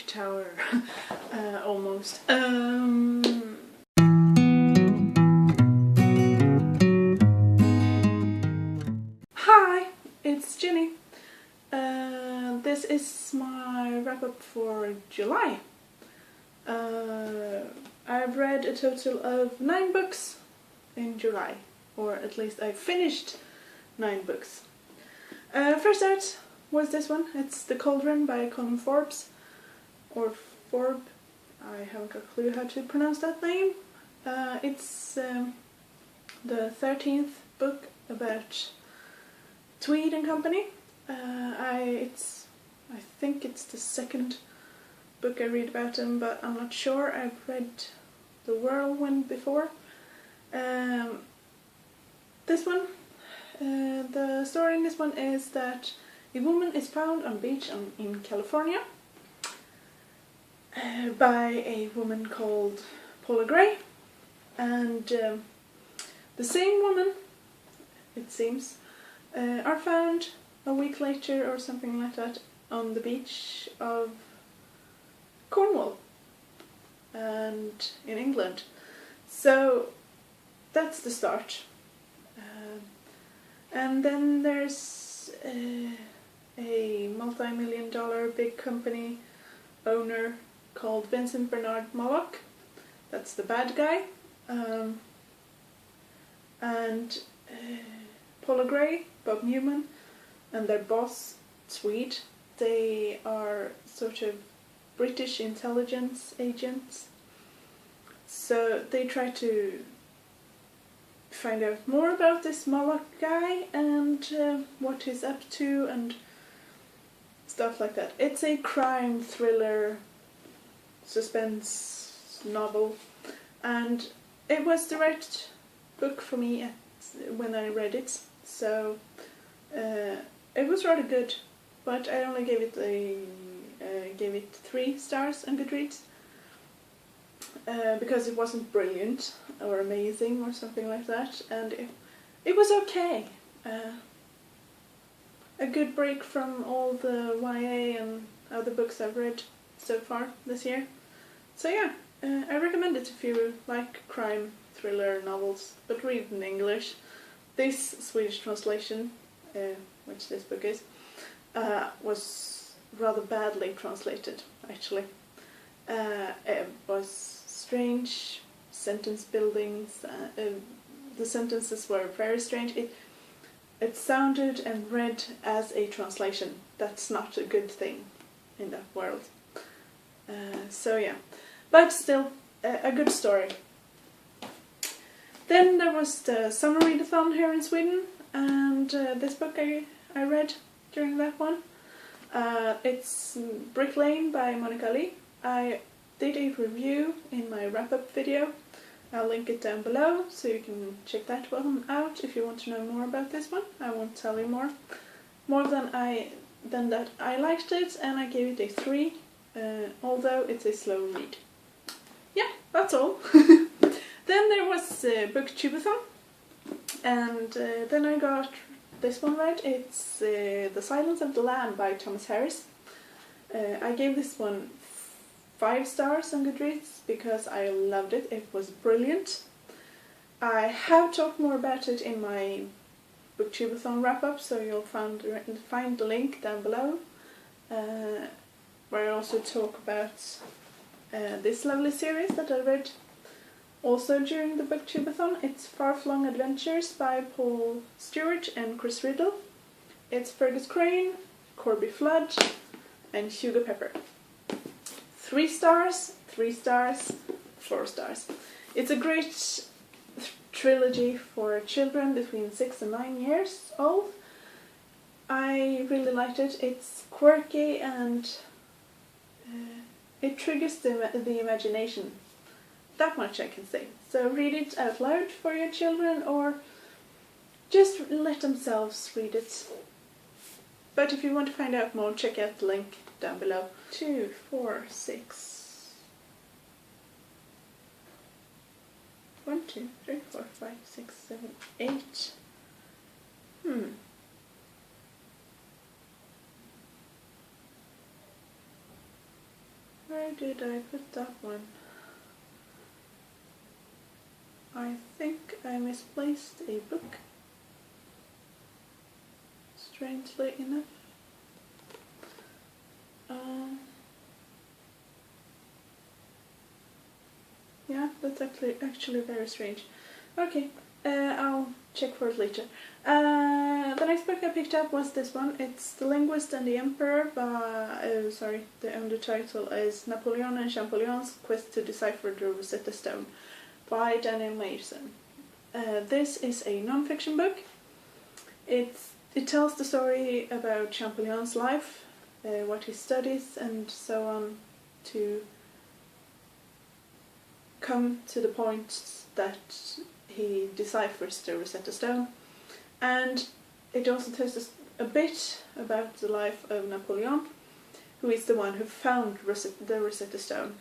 book tower, almost. Hi, it's Jenny. This is my wrap-up for July. I've read a total of 9 books in July, or at least I finished 9 books. First out was this one. It's The Cauldron by Colin Forbes, or Forb. I haven't got a clue how to pronounce that name. It's the 13th book about Tweed and Company. I think it's the 2nd book I read about them, but I'm not sure. I've read The Whirlwind before. This one, the story in this one is that a woman is found on a beach in California by a woman called Paula Gray, and the same woman, it seems, are found a week later or something like that on the beach of Cornwall and in England. So that's the start. And then there's a multi-million-dollar big company owner called Vincent Bernard Moloch. That's the bad guy. And Paula Gray, Bob Newman, and their boss, Tweed, they are sort of British intelligence agents. So they try to find out more about this Moloch guy and what he's up to and stuff like that. It's a crime thriller suspense novel, and it was the right book for me when I read it, so it was rather good, but I only gave it 3 stars on Goodreads. Because it wasn't brilliant or amazing or something like that, and it was okay. A good break from all the YA and other books I've read so far this year. So yeah, I recommend it if you like crime thriller novels, but read in English. This Swedish translation, which this book is, was rather badly translated, actually. It was strange sentence buildings. The sentences were very strange. It sounded and read as a translation. That's not a good thing in that world. So yeah, but still a good story. Then there was the summer readathon here in Sweden, and this book I read during that one. It's Brick Lane by Monica Lee. I did a review in my wrap-up video. I'll link it down below so you can check that one out if you want to know more about this one. I won't tell you more than that. I liked it and I gave it a 3, although it's a slow read. Yeah, that's all. Then there was Booktubeathon, and then I got this one read. It's The Silence of the Lamb by Thomas Harris. I gave this one 5 stars on Goodreads because I loved it. It was brilliant. I have talked more about it in my Booktubeathon wrap-up, so you'll find the link down below, where I also talk about this lovely series that I read also during the Booktubeathon. It's Farflung Adventures by Paul Stewart and Chris Riddle. It's Fergus Crane, Corby Flood, and Hugo Pepper. 3 stars, 3 stars, 4 stars. It's a great trilogy for children between 6 and 9 years old. I really liked it. It's quirky and it triggers the imagination. That much I can say. So read it out loud for your children, or just let themselves read it. But if you want to find out more, check out the link down below. 2, 4, 6. 1, 2, 3, 4, 5, 6, 7, 8. Where did I put that one? I think I misplaced a book. Strangely enough. Yeah, that's actually very strange. Okay, I'll check for it later. The next book I picked up was this one. It's The Linguist and the Emperor by, the undertitle is Napoleon and Champollion's Quest to Decipher the Rosetta Stone by Daniel Mason. This is a non-fiction book. It tells the story about Champollion's life, what he studies and so on, to come to the point that he deciphers the Rosetta Stone. And it also tells us a bit about the life of Napoleon, who is the one who found the Rosetta Stone.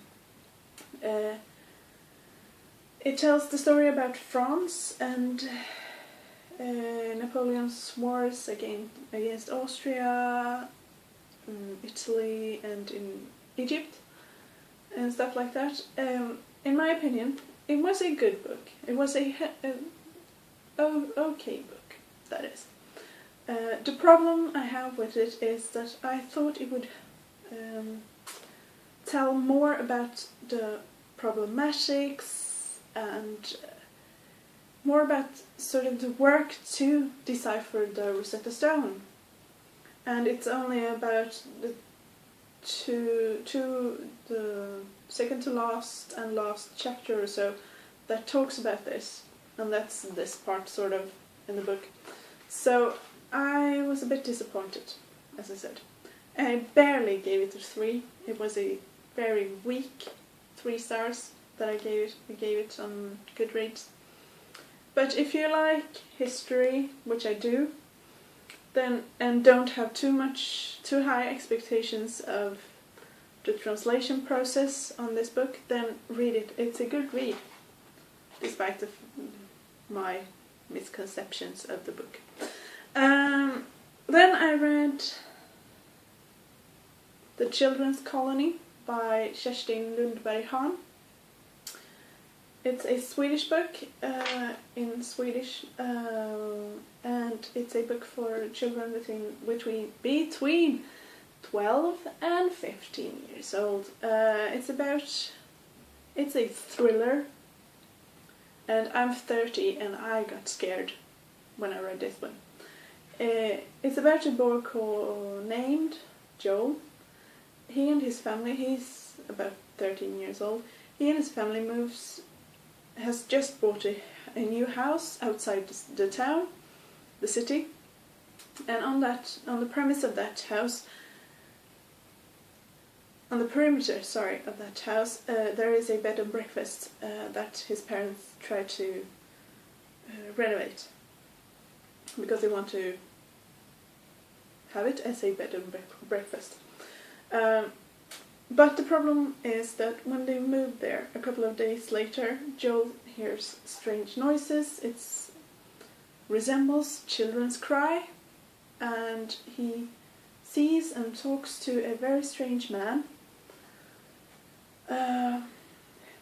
It tells the story about France and Napoleon's wars against Austria, Italy and in Egypt and stuff like that. In my opinion, it was a good book. It was a okay book, that is. The problem I have with it is that I thought it would tell more about the problematics and more about sort of the work to decipher the Rosetta Stone. And it's only about the the second to last and last chapter or so that talks about this, and that's this part sort of in the book. So I was a bit disappointed, as I said. I barely gave it a 3. It was a very weak 3 stars that I gave it on Goodreads. But if you like history, which I do, then and don't have too high expectations of the translation process on this book, then read it. It's a good read, despite my misconceptions of the book. Then I read The Children's Colony by Kerstin Lundberg Hahn. It's a Swedish book in Swedish, and it's a book for children between 12 and 15 years old. It's a thriller, and I'm 30 and I got scared when I read this one. It's about a boy named Joel. He and his family, he's about 13 years old, he and his family has just bought a new house outside the town, the city, and on the premise of that house, on the perimeter, of that house, there is a bed and breakfast that his parents try to renovate because they want to have it as a bed and breakfast. But the problem is that when they moved there, a couple of days later, Joel hears strange noises. It resembles children's cry, and he sees and talks to a very strange man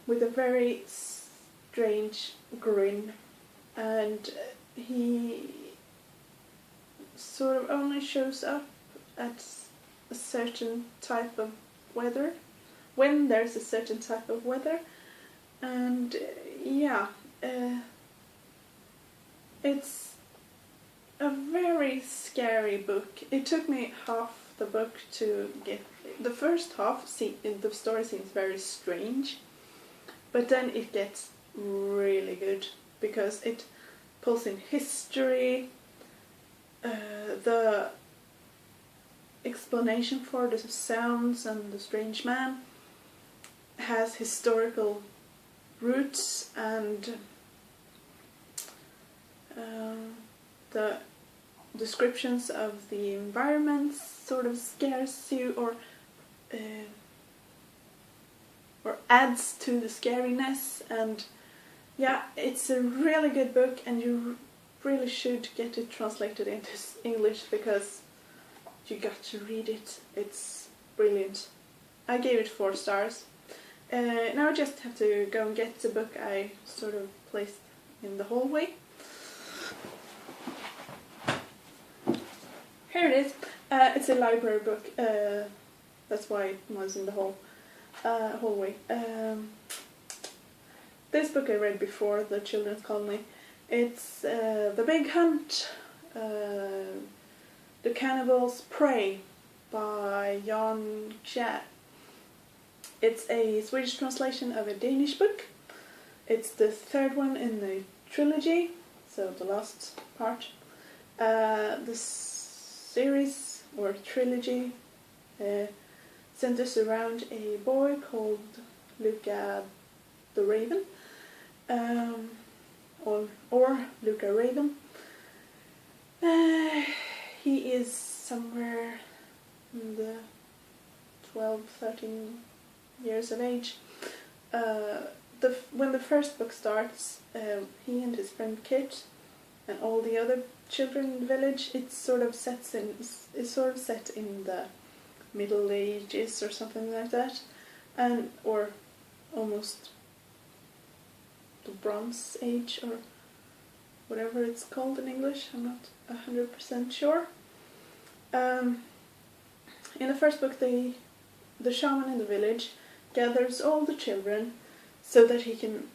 with a very strange grin, and he sort of only shows up at a certain type of weather, when there's a certain type of weather, and it's a very scary book. It took me half the book to get the first half. The story seems very strange, but then it gets really good because it pulls in history, the explanation for the sounds and the strange man has historical roots, and the descriptions of the environment sort of scares you or adds to the scariness. And yeah, it's a really good book, and you really should get it translated into English because you got to read it. It's brilliant. I gave it 4 stars. Now I just have to go and get the book I sort of placed in the hallway. Here it is. It's a library book. That's why it was in the hallway. This book I read before, The Children's Colony. It's The Big Hunt, The Cannibal's Prey by Jan Kjær. It's a Swedish translation of a Danish book. It's the 3rd one in the trilogy, so the last part. The series, or trilogy, centers around a boy called Luca the Raven, or Luca Raven. He is somewhere in the 12, 13 years of age. When the first book starts, he and his friend Kit and all the other children in the village, it's sort of set in the Middle Ages or something like that, or almost the Bronze Age or whatever it's called in English. I'm not 100% sure. In the first book, the shaman in the village gathers all the children so that he can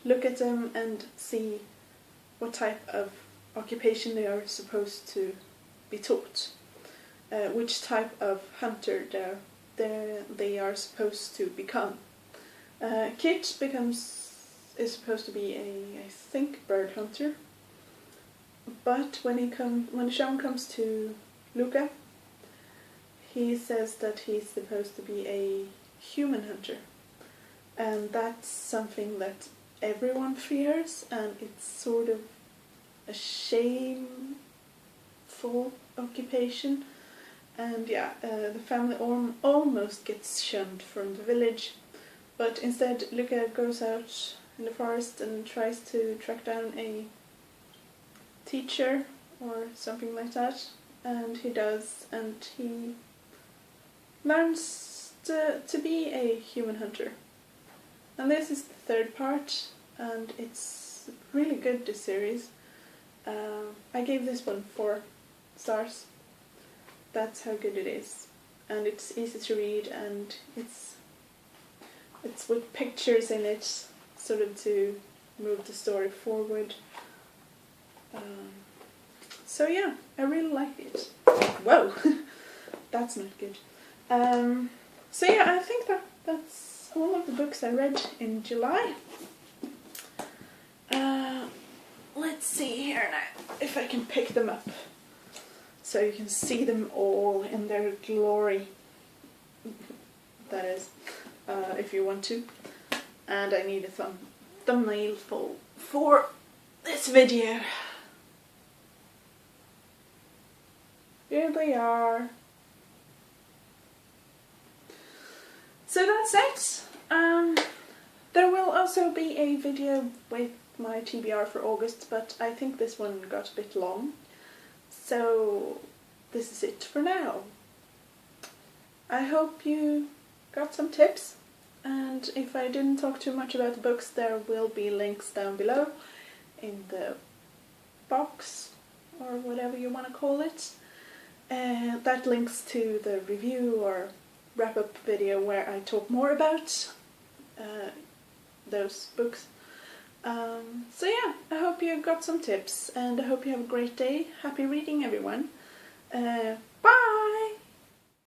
look at them and see what type of occupation they are supposed to be taught, which type of hunter they are supposed to become. Kit is supposed to be I think, bird hunter, but when the shaman comes to Luca, he says that he's supposed to be a human hunter, and that's something that everyone fears, and it's sort of a shameful occupation. And yeah, the family almost gets shunned from the village, but instead Luca goes out in the forest and tries to track down a teacher or something like that, and he does, and he learns to be a human hunter. And this is the 3rd part, and it's really good, this series. I gave this one 4 stars. That's how good it is. And it's easy to read, and it's with pictures in it, sort of to move the story forward. So yeah, I really like it. Whoa, that's not good. So yeah, I think that's all of the books I read in July. Let's see here now, if I can pick them up so you can see them all in their glory. That is, if you want to. And I need a thumbnail for this video. Here they are. So that's it. There will also be a video with my TBR for August, but I think this one got a bit long. So this is it for now. I hope you got some tips, and if I didn't talk too much about the books, there will be links down below in the box, or whatever you want to call it. That links to the review or wrap-up video where I talk more about those books. So yeah, I hope you got some tips, and I hope you have a great day. Happy reading, everyone. Bye!